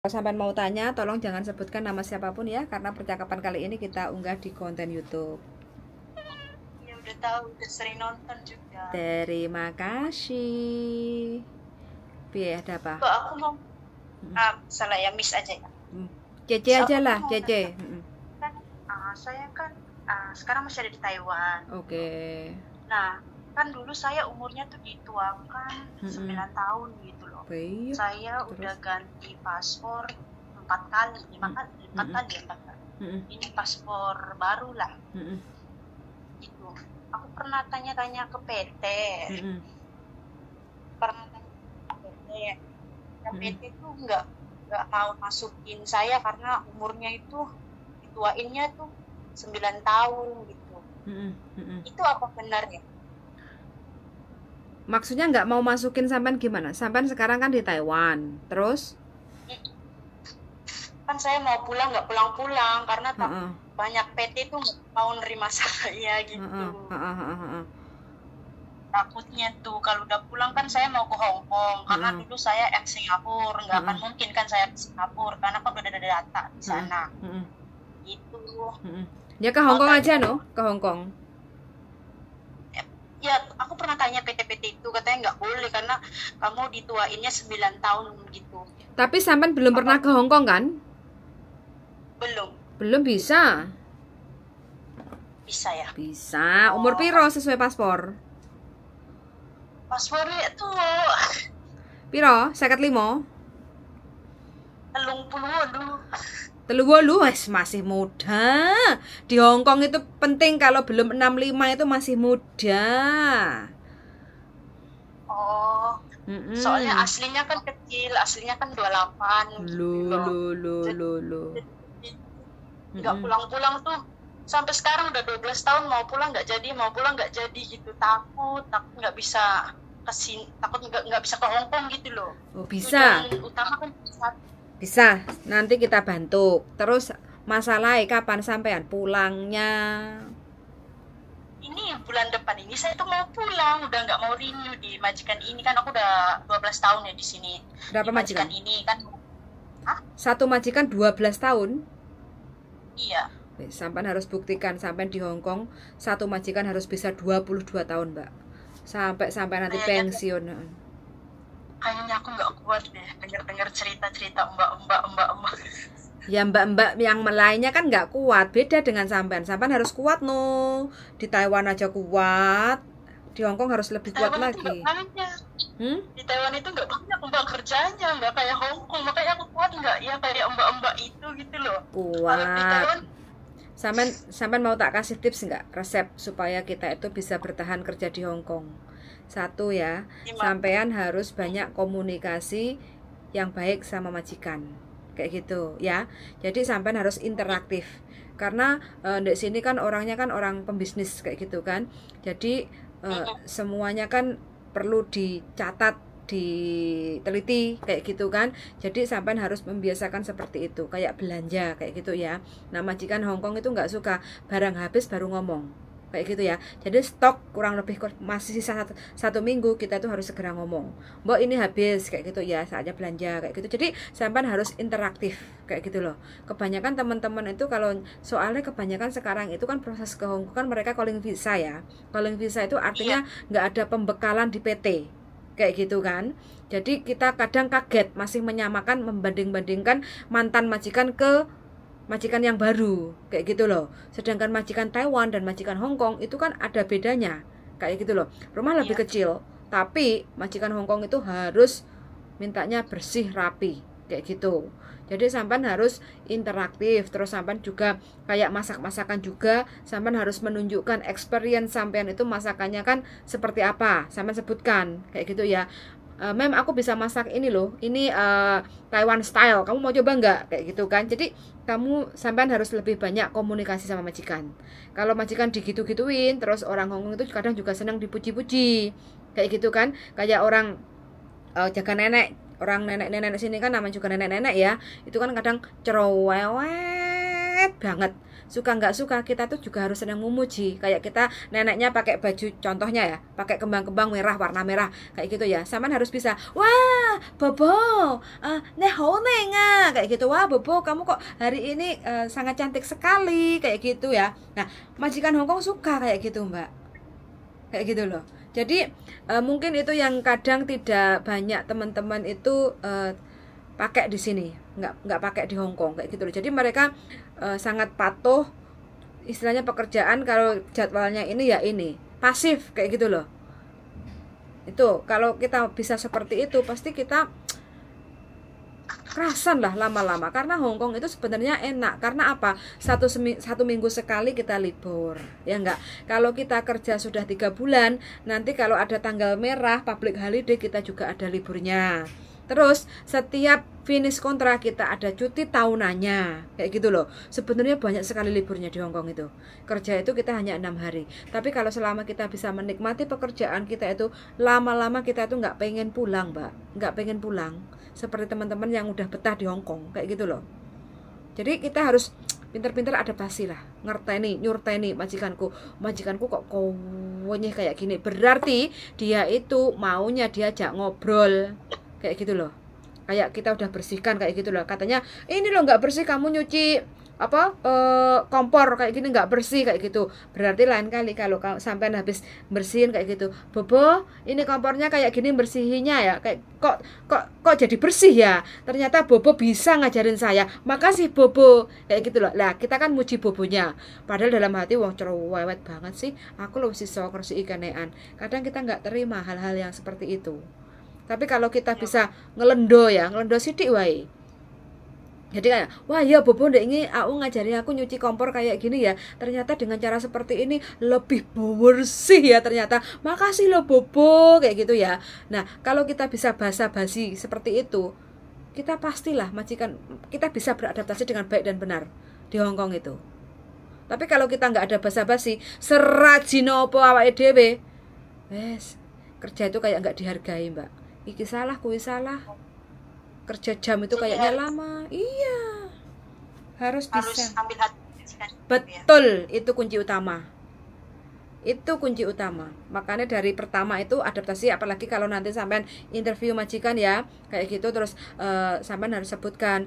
Kalau sampai mau tanya, tolong jangan sebutkan nama siapapun ya, karena percakapan kali ini kita unggah di konten YouTube. Ya udah tahu, udah sering nonton juga. Terima kasih. Piye, ada apa? Kok aku mau salah ya, miss aja ya. Cece aja Aku lah, mau Cece. nanya, kan saya kan sekarang masih ada di Taiwan. Oke. Nah, kan dulu saya umurnya tuh dituakan 9 tahun gitu loh. Baik. Saya Terus? udah ganti paspor 4 kali, 4 kali ya, ini paspor baru lah. Gitu. Aku pernah tanya-tanya ke PT. Pernah tanya ke PT. PT tuh nggak mau masukin saya karena umurnya itu dituainnya tuh 9 tahun gitu. Itu apa benar ya? Maksudnya nggak mau masukin sampean gimana? Sampean sekarang kan di Taiwan, terus? Kan saya mau pulang nggak pulang-pulang karena banyak PT tuh nggak mau nerima saya gitu. Takutnya tuh kalau udah pulang kan saya mau ke Hong Kong karena dulu saya ex Singapura, nggak akan mungkin kan saya ke Singapura karena kan udah ada data di sana. Gitu. Ya ke Hong Kong aja no, ke Hong Kong. Ya, aku pernah tanya PT-PT itu, katanya nggak boleh karena kamu dituainnya 9 tahun gitu. Tapi sampean belum pernah ke Hong Kong kan? Belum. Belum bisa. Bisa ya? Bisa. Umur piro sesuai paspor? Paspornya tuh Piro? 55? 30 wes masih muda. Di Hong Kong itu penting, kalau belum 65 itu masih muda. Oh. Soalnya aslinya kan kecil, aslinya kan 28 Loh. Nggak pulang-pulang tuh sampai sekarang udah 12 tahun, mau pulang nggak jadi gitu. Takut nggak bisa kesini, takut nggak bisa ke Hong Kong gitu loh. Oh, bisa. Tujuan utama kan bisa, nanti kita bantu. Terus masalahnya kapan sampean pulangnya? Ini bulan depan ini saya tuh mau pulang, udah nggak mau renew di majikan ini kan, aku udah 12 tahun ya di sini. Berapa di majikan ini kan? Satu majikan 12 tahun? Iya. Sampean harus buktikan sampean di Hong Kong satu majikan harus bisa 22 tahun, Mbak. Sampai nanti pensiun. Kayaknya aku nggak kuat deh dengar cerita mbak. Ya mbak-mbak yang lainnya kan nggak kuat, beda dengan sampean. Sampean harus kuat no. Di Taiwan aja kuat, di Hong Kong harus lebih kuat lagi. Di Taiwan itu nggak banyak mbak kerjanya, nggak kayak Hong Kong, makanya aku kuat nggak ya kayak mbak itu gitu loh. Kuat. Sampean mau tak kasih tips nggak, resep supaya kita itu bisa bertahan kerja di Hong Kong? Satu ya, sampean harus banyak komunikasi yang baik sama majikan, kayak gitu ya. Jadi sampean harus interaktif karena di sini kan orangnya kan orang pembisnis kayak gitu kan. Jadi semuanya kan perlu dicatat, diteliti kayak gitu kan. Jadi sampean harus membiasakan seperti itu, kayak belanja kayak gitu ya. Nah majikan Hong Kong itu nggak suka barang habis baru ngomong kayak gitu ya. Jadi stok kurang lebih masih sisa satu minggu, kita tuh harus segera ngomong, mbak ini habis kayak gitu ya, saatnya belanja kayak gitu. Jadi sampean harus interaktif kayak gitu loh. Kebanyakan teman-teman itu kalau soalnya kebanyakan sekarang itu kan proses ke Hong Kong kan mereka calling visa ya. Calling visa itu artinya nggak ada pembekalan di PT kayak gitu kan. Jadi kita kadang kaget masih menyamakan, membanding-bandingkan mantan majikan ke majikan yang baru kayak gitu loh. Sedangkan majikan Taiwan dan majikan Hong Kong itu kan ada bedanya kayak gitu loh. Rumah lebih kecil, tapi majikan Hong Kong itu harus mintanya bersih rapi kayak gitu. Jadi sampean harus interaktif. Terus sampean juga kayak masak-masakan juga, sampean harus menunjukkan experience sampean itu masakannya kan seperti apa, sampean sebutkan kayak gitu ya. Mem aku bisa masak ini loh, ini Taiwan style, kamu mau coba nggak kayak gitu kan. Jadi kamu sampean harus lebih banyak komunikasi sama majikan. Kalau majikan digitu-gituin, terus orang Hong Kong itu kadang juga senang dipuji-puji kayak gitu kan. Kayak orang jaga nenek, orang nenek-nenek sini kan namanya juga nenek-nenek ya, itu kan kadang cerewet banget. Suka nggak suka kita tuh juga harus senang memuji. Kayak kita neneknya pakai baju, contohnya ya, pakai kembang-kembang merah, warna merah kayak gitu ya, sampean harus bisa, wah Bobo, nehone nga, kayak gitu. Wah Bobo, kamu kok hari ini sangat cantik sekali, kayak gitu ya. Nah, majikan Hongkong suka kayak gitu Mbak, kayak gitu loh. Jadi mungkin itu yang kadang tidak banyak teman-teman itu pakai di sini, nggak pakai di Hongkong kayak gitu loh. Jadi mereka sangat patuh, istilahnya pekerjaan kalau jadwalnya ini ya ini, pasif kayak gitu loh. Itu kalau kita bisa seperti itu pasti kita kerasan lah lama-lama, karena Hongkong itu sebenarnya enak. Karena apa? Satu minggu sekali kita libur, ya enggak? Kalau kita kerja sudah 3 bulan, nanti kalau ada tanggal merah public holiday kita juga ada liburnya. Terus setiap finish kontrak kita ada cuti tahunannya, kayak gitu loh. Sebenarnya banyak sekali liburnya di Hongkong itu. Kerja itu kita hanya 6 hari. Tapi kalau selama kita bisa menikmati pekerjaan kita itu, lama-lama kita itu nggak pengen pulang, Mbak. Nggak pengen pulang. Seperti teman-teman yang udah betah di Hongkong, kayak gitu loh. Jadi kita harus pinter-pinter adaptasi lah, nyurteni majikanku kok konyeh kayak gini, berarti dia itu maunya diajak ngobrol kayak gitu loh. Kayak kita udah bersihkan kayak gitu loh, katanya ini loh nggak bersih, kamu nyuci kompor kayak gini nggak bersih kayak gitu. Berarti lain kali kalau sampai habis bersihin kayak gitu, Bobo ini kompornya kayak gini bersihinnya ya, kayak kok jadi bersih ya, ternyata Bobo bisa ngajarin saya, makasih Bobo, kayak gitu loh. Lah kita kan muji Bobonya, padahal dalam hati wong cerewet banget sih aku loh si sokor si ikanean. Kadang kita nggak terima hal-hal yang seperti itu. Tapi kalau kita bisa ngelendo sidik wae. Jadi kayak, wah ya Bobo ndek ini aku ngajari aku nyuci kompor kayak gini ya. Ternyata dengan cara seperti ini lebih bersih ya ternyata. Makasih loh Bobo, kayak gitu ya. Nah, kalau kita bisa basa-basi seperti itu, kita pastilah majikan kita bisa beradaptasi dengan baik dan benar di Hongkong itu. Tapi kalau kita nggak ada basa-basi, serajin opo awake dhewe, wes kerja itu kayak nggak dihargai, Mbak. Iki salah, kuwi salah. Kerja jam itu kayaknya lama. Iya. Harus bisa ambil hati. Betul, itu kunci utama. Itu kunci utama. Makanya dari pertama itu adaptasi, apalagi kalau nanti sampean interview majikan ya, kayak gitu terus sampean harus sebutkan,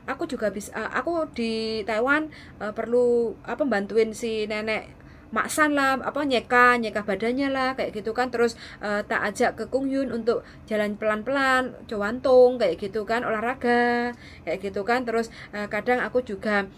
aku juga bisa aku di Taiwan perlu bantuin si nenek maksan lah, nyeka badannya lah, kayak gitu kan. Terus tak ajak ke Kung Yun untuk jalan pelan-pelan, cowantung kayak gitu kan, olahraga kayak gitu kan. Terus kadang aku juga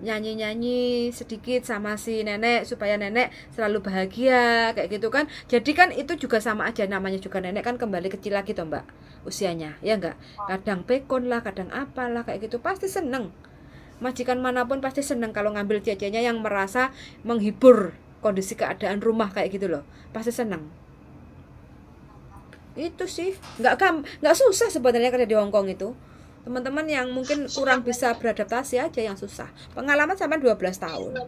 nyanyi-nyanyi sedikit sama si nenek supaya nenek selalu bahagia kayak gitu kan. Jadi kan itu juga sama aja, namanya juga nenek kan kembali kecil lagi toh Mbak usianya, ya enggak? Kadang pekon lah, kadang apalah kayak gitu, pasti seneng. Majikan manapun pasti senang kalau ngambil cecenya yang merasa menghibur kondisi keadaan rumah kayak gitu loh, pasti senang. Itu sih nggak susah sebenarnya kerja di Hongkong itu. Teman-teman yang mungkin kurang bisa beradaptasi aja yang susah. Pengalaman sampai 12 tahun.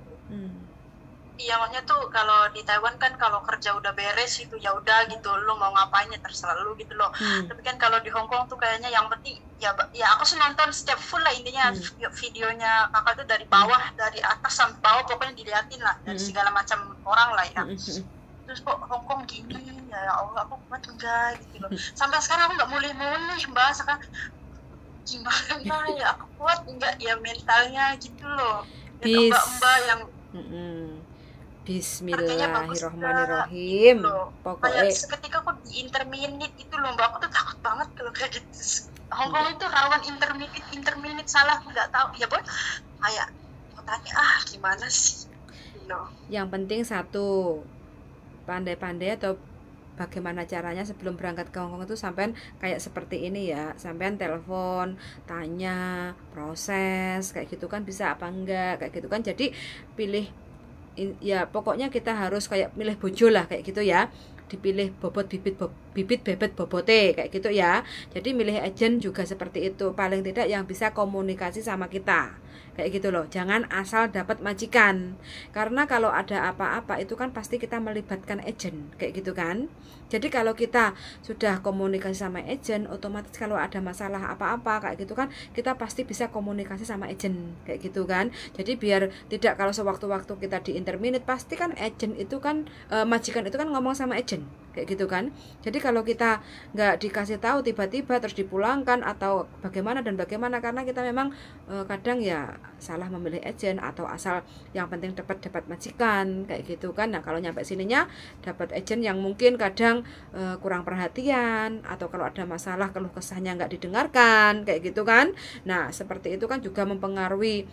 Iya, maksudnya tuh kalau di Taiwan kan kalau kerja udah beres itu ya udah gitu, lo mau ngapain ya terserah lo gitu loh. Tapi kan kalau di Hongkong tuh kayaknya yang penting ya aku sih nonton setiap full lah intinya, videonya kakak tuh dari bawah, dari atas sampai bawah pokoknya diliatin lah dari segala macam orang lah ya. Terus kok Hongkong gini ya Allah, aku kuat enggak gitu loh. Sampai sekarang aku nggak mulai Mbak, sekarang gimana ya aku kuat enggak ya mentalnya gitu loh. Ya mbak-mbak yang Bismillahirrahmanirrahim. Gitu pokoknya seketika aku di interminute itu loh Mbak, aku tuh takut banget kalau kayak gitu. Hongkong itu rawan interminute salah nggak tahu ya Boy, kayak mau tanya gimana sih loh. Yang penting satu, pandai-pandai atau bagaimana caranya sebelum berangkat ke Hongkong itu sampean kayak seperti ini ya, sampean telepon tanya proses kayak gitu kan, bisa apa enggak kayak gitu kan. Jadi pilih ya pokoknya kita harus kayak milih bojo lah kayak gitu ya, dipilih bobot bibit bebet bobote kayak gitu ya. Jadi milih agent juga seperti itu, paling tidak yang bisa komunikasi sama kita kayak gitu loh. Jangan asal dapat majikan, karena kalau ada apa-apa itu kan pasti kita melibatkan agent kayak gitu kan. Jadi kalau kita sudah komunikasi sama agent, otomatis kalau ada masalah apa-apa kayak gitu kan, kita pasti bisa komunikasi sama agent kayak gitu kan. Jadi biar tidak kalau sewaktu-waktu kita di interminute, pasti kan agent itu kan majikan itu kan ngomong sama agent kayak gitu kan. Jadi kalau kita nggak dikasih tahu tiba-tiba terus dipulangkan atau bagaimana dan bagaimana, karena kita memang kadang ya salah memilih agent atau asal yang penting dapat majikan kayak gitu kan. Nah kalau nyampe sininya dapat agent yang mungkin kadang kurang perhatian, atau kalau ada masalah keluh kesahnya nggak didengarkan kayak gitu kan. Nah seperti itu kan juga mempengaruhi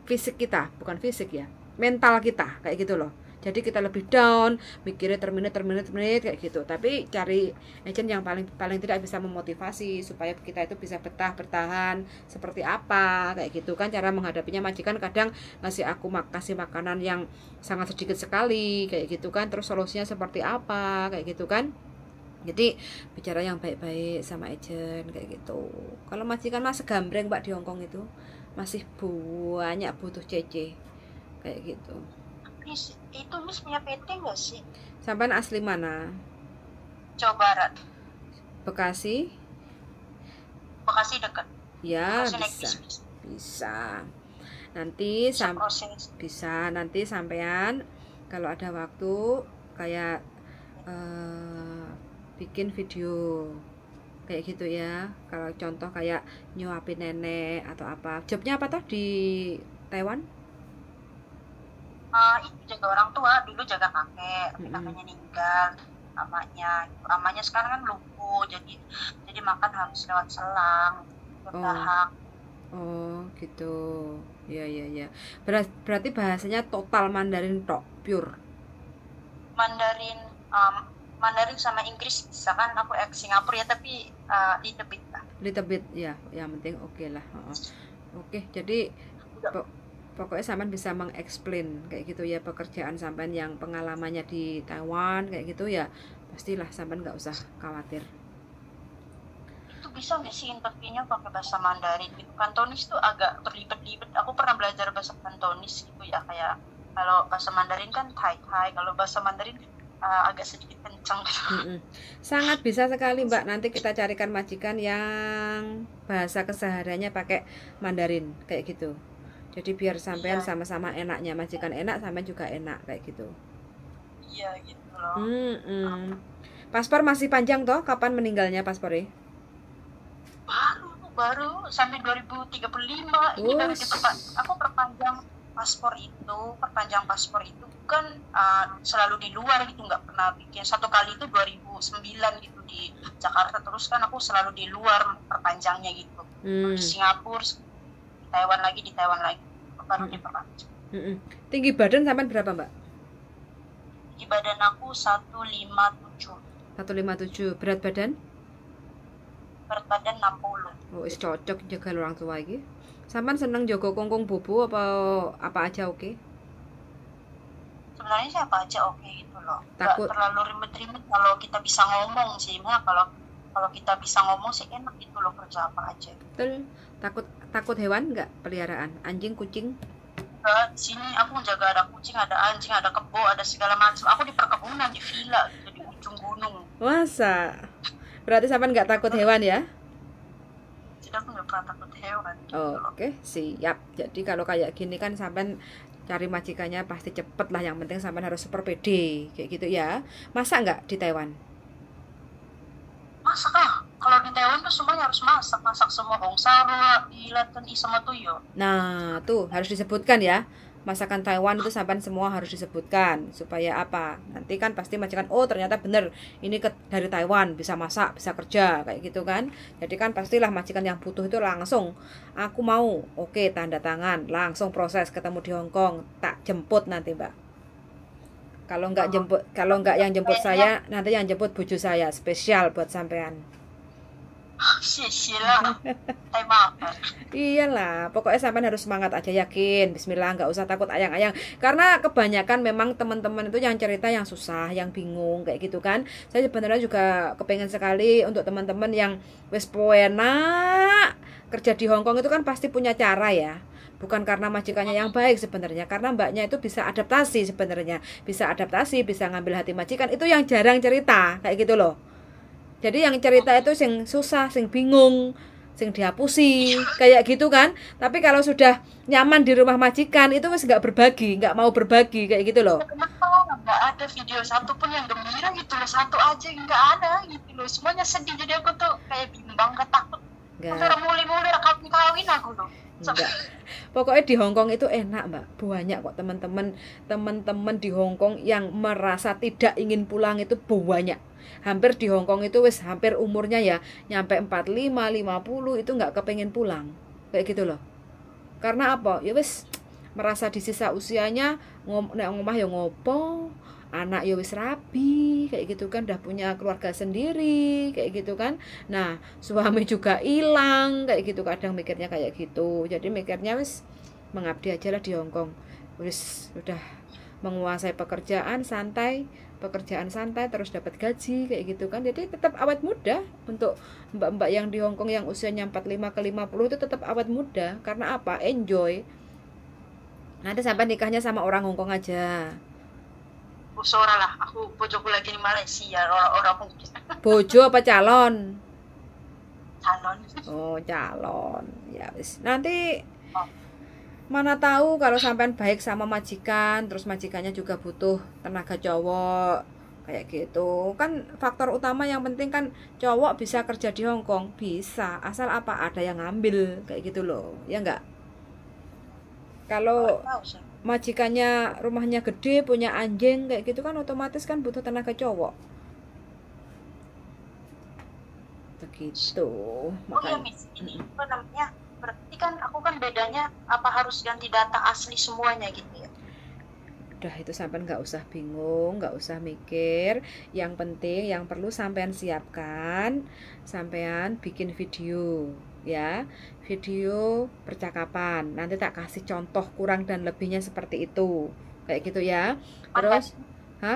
fisik kita, bukan fisik ya, mental kita kayak gitu loh. Jadi kita lebih down, mikirnya terminate kayak gitu. Tapi cari agent yang paling tidak bisa memotivasi supaya kita itu bisa bertahan seperti apa kayak gitu kan. Cara menghadapinya majikan kadang kasih makanan yang sangat sedikit sekali kayak gitu kan. Terus solusinya seperti apa kayak gitu kan. Jadi bicara yang baik-baik sama agent kayak gitu. Kalau majikan mas segambreng Mbak di Hongkong itu masih banyak butuh CC kayak gitu. Itu Miss punya PT nggak sih? Sampai asli mana? Jawa Barat. Bekasi? Bekasi dekat. Ya Bekasi bisa. Nanti bisa nanti sampean kalau ada waktu kayak bikin video kayak gitu ya. Kalau contoh kayak nyuapin nenek atau apa. Jobnya apa tuh di Taiwan? Itu jaga orang tua, dulu jaga kakek, kakeknya meninggal, amanya sekarang kan lumpuh, jadi makan harus lewat selang, bertahap. Oh gitu, ya. Berarti bahasanya total Mandarin tok, pure. Mandarin sama Inggris bisa kan, aku Singapura ya, tapi little bit ya, yang penting oke lah. Oke, jadi pokoknya sampean bisa mengeksplain kayak gitu ya pekerjaan sampean yang pengalamannya di Taiwan kayak gitu ya, pastilah sampean nggak usah khawatir. Itu bisa nggak sih interviewnya pakai bahasa Mandarin gitu? Kantonis tuh agak berlibet-libet. Aku pernah belajar bahasa Kantonis gitu ya, kayak kalau bahasa Mandarin kan Thai, kalau bahasa Mandarin agak sedikit kencang gitu. Sangat bisa sekali Mbak, nanti kita carikan majikan yang bahasa kesehariannya pakai Mandarin kayak gitu. Jadi biar sampean sama-sama enaknya, majikan enak, sampean juga enak kayak gitu. Iya gitu loh. Paspor masih panjang toh? Kapan meninggalnya paspornya? Baru sampai 2035. Ini baru gitu Pak. Aku perpanjang paspor itu kan selalu di luar gitu, nggak pernah bikin. Satu kali itu 2009 gitu di Jakarta, terus kan aku selalu di luar perpanjangnya gitu. Di Singapura, di Taiwan lagi baru diperpanjang. Tinggi badan sampai berapa Mbak? Tinggi badan aku 157. 157. Berat badan 60. Oh is cocok jaga orang tua lagi. Sampean seneng jaga kongkong bobo apa aja oke? Sebenarnya sih apa aja oke gitu loh. Takut terlalu ribet-ribet kalau kita bisa ngomong sih. Kalau kita bisa ngomong sih enak gitu loh, kerja apa aja. Betul. Takut hewan nggak? Peliharaan anjing, kucing? Di sini aku jaga ada kucing, ada anjing, ada kebo, ada segala macam. Aku di perkebunan, di villa gitu, di ujung gunung. Masa? Berarti sampean nggak takut hewan ya? Jadi aku nggak pernah takut hewan gitu. Oke, siap. Jadi kalau kayak gini kan sampean cari majikannya pasti cepet lah. Yang penting sampean harus super pede kayak gitu ya. Masa nggak di Taiwan? Masak kalau di Taiwan tuh semuanya harus masak semua hongsara, ilat dan sama tuyo. Nah tuh harus disebutkan ya, masakan Taiwan itu sampai semua harus disebutkan supaya apa, nanti kan pasti majikan oh ternyata bener ini dari Taiwan, bisa masak, bisa kerja kayak gitu kan. Jadi kan pastilah majikan yang butuh itu langsung aku mau, oke, tanda tangan, langsung proses, ketemu di Hongkong, tak jemput nanti Mbak. Kalau nggak yang jemput saya, nanti yang jemput bojo saya spesial buat sampean. Iyalah, pokoknya sampean harus semangat aja, yakin, bismillah, nggak usah takut ayang-ayang. Karena kebanyakan memang teman-teman itu yang cerita yang susah, yang bingung kayak gitu kan. Saya sebenarnya juga kepengen sekali untuk teman-teman yang wis enak kerja di Hongkong itu kan pasti punya cara ya. Bukan karena majikannya yang baik sebenarnya, karena mbaknya itu bisa adaptasi sebenarnya, bisa ngambil hati majikan, itu yang jarang cerita kayak gitu loh. Jadi yang cerita itu sing susah, sing bingung, sing dihapusi kayak gitu kan. Tapi kalau sudah nyaman di rumah majikan itu wis nggak mau berbagi kayak gitu loh. nggak ada video satu pun yang gembira gitu loh, satu aja nggak ada gitu loh, semuanya sedih. Jadi aku tuh kayak bimbang, ketakut, muli-muli kawin aku loh. Enggak. Pokoknya di Hong Kong itu enak Mbak, banyak kok teman-teman di Hong Kong yang merasa tidak ingin pulang itu banyak. Hampir di Hong Kong itu wis hampir umurnya ya nyampe 45, 50 itu nggak kepengen pulang. Kayak gitu loh. Karena apa? Ya wis merasa di sisa usianya nek ngomah ya ngopo, anak ya wis rabi kayak gitu kan, udah punya keluarga sendiri kayak gitu kan. Nah suami juga hilang kayak gitu, kadang mikirnya kayak gitu. Jadi mikirnya wis mengabdi aja lah di Hong Kong, wis udah menguasai pekerjaan santai terus dapat gaji kayak gitu kan. Jadi tetap awet muda untuk mbak-mbak yang di Hong Kong yang usianya 45 ke 50 itu tetap awet muda. Karena apa? Enjoy. Nanti sampai nikahnya sama orang Hong Kong aja. Sora lah, aku bojoku lagi di Malaysia, orang mungkin. Bojo apa calon? Calon. Oh calon, ya wis. Nanti mana tahu kalau sampean baik sama majikan, terus majikannya juga butuh tenaga cowok kayak gitu. Kan faktor utama yang penting kan cowok bisa kerja di Hong Kong, bisa asal apa ada yang ngambil kayak gitu loh, ya enggak? Kalau majikannya rumahnya gede, punya anjing kayak gitu kan otomatis kan butuh tenaga cowok. Begitu. Makanya, oh ya Miss, ini apa namanya? Berarti kan aku kan bedanya apa harus ganti data asli semuanya gitu ya? Udah itu sampean nggak usah bingung, nggak usah mikir. Yang penting yang perlu sampean siapkan, sampean bikin video ya, video percakapan. Nanti tak kasih contoh kurang dan lebihnya seperti itu, kayak gitu ya. Terus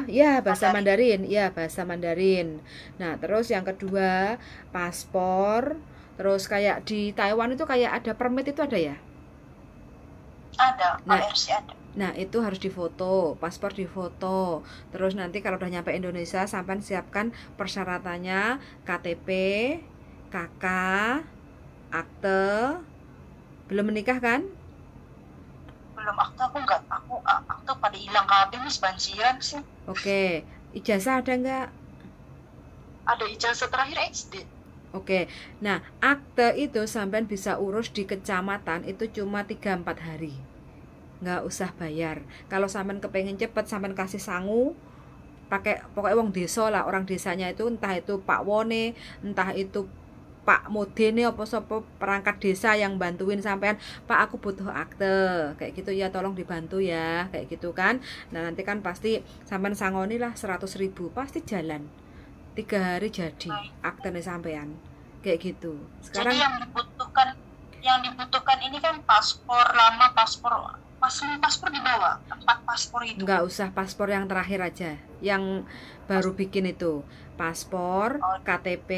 ya bahasa Mandarin, ya bahasa Mandarin. Nah terus yang kedua paspor. Terus kayak di Taiwan itu kayak ada permit itu ada ya? Ada, ARC ada. Nah itu harus difoto, paspor difoto. Terus nanti kalau udah nyampe Indonesia sampai siapkan persyaratannya KTP, KK, akte. Belum menikah kan? Belum, akte aku enggak, akte pada hilang kabeh Miss, banjiran sih. Oke, ijazah ada enggak? Ada ijazah terakhir SD. Oke, nah akte itu sampean bisa urus di kecamatan itu cuma 3-4 hari, nggak usah bayar. Kalau sampean kepengen cepet, sampean kasih sangu, pakai pokoknya wong desa lah, orang desanya itu entah itu Pak Wone, entah itu Pak Modene apa sapa perangkat desa yang bantuin sampean, Pak aku butuh akte kayak gitu ya, tolong dibantu ya kayak gitu kan. Nah nanti kan pasti sampean sangoni lah 100.000 pasti jalan. 3 hari jadi aktenya sampean kayak gitu. Sekarang jadi yang dibutuhkan ini kan paspor lama, paspor dibawa 4 paspor itu. Enggak usah paspor yang terakhir aja, yang baru bikin itu paspor, KTP,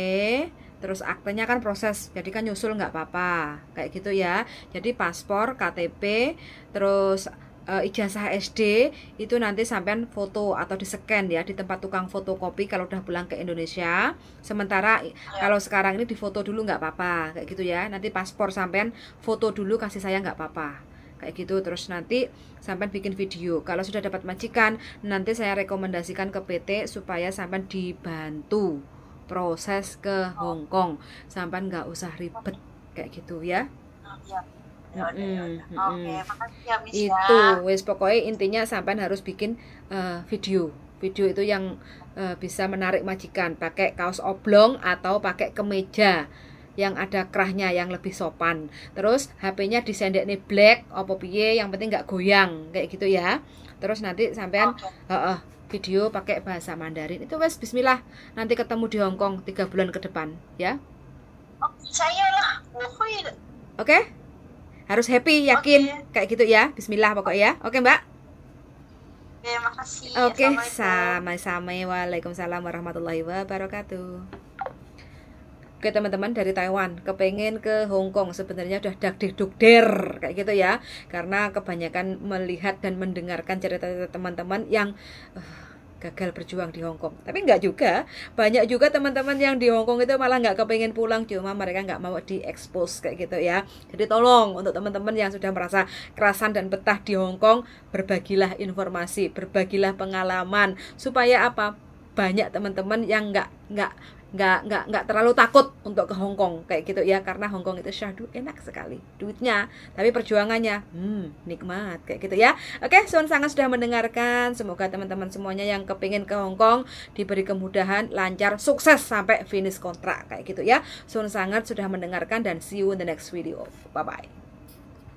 terus aktenya kan proses, jadi kan nyusul nggak apa-apa kayak gitu ya. Jadi paspor, KTP, terus ijazah SD itu nanti sampean foto atau di-scan ya di tempat tukang fotokopi kalau udah pulang ke Indonesia. Sementara kalau sekarang ini difoto dulu nggak apa-apa kayak gitu ya. Nanti paspor sampean foto dulu, kasih saya nggak apa-apa kayak gitu. Terus nanti sampean bikin video. Kalau sudah dapat majikan, nanti saya rekomendasikan ke PT supaya sampean dibantu proses ke Hong Kong. Sampean nggak usah ribet kayak gitu ya. Oke, makasih ya Miss itu wes pokoknya intinya sampean harus bikin video itu yang bisa menarik majikan, pakai kaos oblong atau pakai kemeja yang ada kerahnya yang lebih sopan. Terus HP-nya disendekne black apa piye, yang penting nggak goyang kayak gitu ya. Terus nanti sampean video pakai bahasa Mandarin. Itu wes bismillah, nanti ketemu di Hong Kong 3 bulan ke depan ya. Saya lah. Oke? Harus happy, yakin kayak gitu ya. Bismillah pokoknya ya. Oke Mbak. Terima kasih. Oke, sama-sama. Waalaikumsalam warahmatullahi wabarakatuh. Oke teman-teman dari Taiwan kepengen ke Hong Kong, sebenarnya udah dagdikdukder kayak gitu ya, karena kebanyakan melihat dan mendengarkan cerita teman-teman yang gagal berjuang di Hong Kong. Tapi enggak juga, banyak juga teman-teman yang di Hong Kong itu malah nggak kepengen pulang, cuma mereka nggak mau diekspos kayak gitu ya. Jadi tolong untuk teman-teman yang sudah merasa kerasan dan betah di Hong Kong, berbagilah informasi, berbagilah pengalaman, supaya apa, banyak teman-teman yang nggak terlalu takut untuk ke Hong Kong kayak gitu ya, karena Hong Kong itu syahdu enak sekali duitnya, tapi perjuangannya nikmat kayak gitu ya. Oke, Sun sangat sudah mendengarkan, semoga teman-teman semuanya yang kepingin ke Hong Kong diberi kemudahan, lancar, sukses sampai finish kontrak kayak gitu ya. Sun sangat sudah mendengarkan dan see you in the next video. Bye bye.